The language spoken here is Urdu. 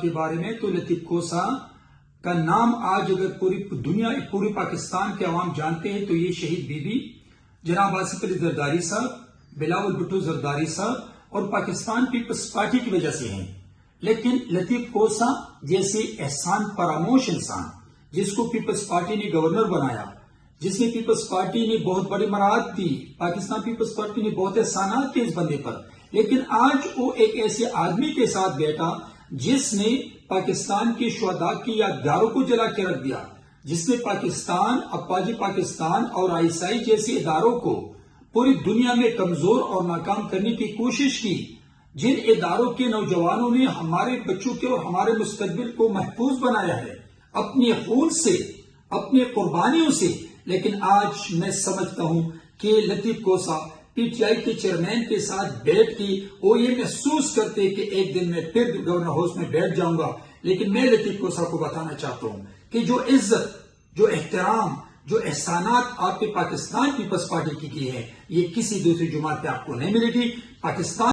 کے بارے میں تو لطیف کوسہ کا نام آج اگر پوری پاکستان کے عوام جانتے ہیں تو یہ شہید بی بی جناب آصف علی زرداری صاحب، بلاول بھٹو زرداری صاحب اور پاکستان پیپلز پارٹی کی وجہ سے ہیں۔ لیکن لطیف کوسہ جیسے احسان فراموش انسان جس کو پیپلز پارٹی نے گورنر بنایا، جس میں پیپلز پارٹی نے بہت بڑی مراعات دی، پاکستان پیپلز پارٹی نے بہت احسانات کیے اس بندے پر، لیکن آج وہ ایک ایسے آدمی کے ساتھ بیٹھا جس نے پاکستان کے شہداء کی یادگاروں کو جلا کے رکھ دیا، جس نے پاکستان، اپاجی پاکستان اور ISI جیسے اداروں کو پوری دنیا میں کمزور اور ناکام کرنے کی کوشش کی، جن اداروں کے نوجوانوں نے ہمارے بچوں کے اور ہمارے مستقبل کو محفوظ بنایا ہے اپنے خون سے، اپنی قربانیوں سے۔ لیکن آج میں سمجھتا ہوں کہ لطیف کوسہ PTI کے چیئرمین کے ساتھ بیٹھ کے وہ یہ محسوس کرتے کہ ایک دن میں پھر گورنر ہاؤس میں بیٹھ جاؤں گا۔ لیکن میں لطیف کوسہ کو بتانا چاہتا ہوں کہ جو عزت، جو احترام، جو احسانات آپ کے پاکستان پیپلز پارٹی کی ہے، یہ کسی دوسری جماعت پہ آپ کو نہیں ملے گی۔ پاکستان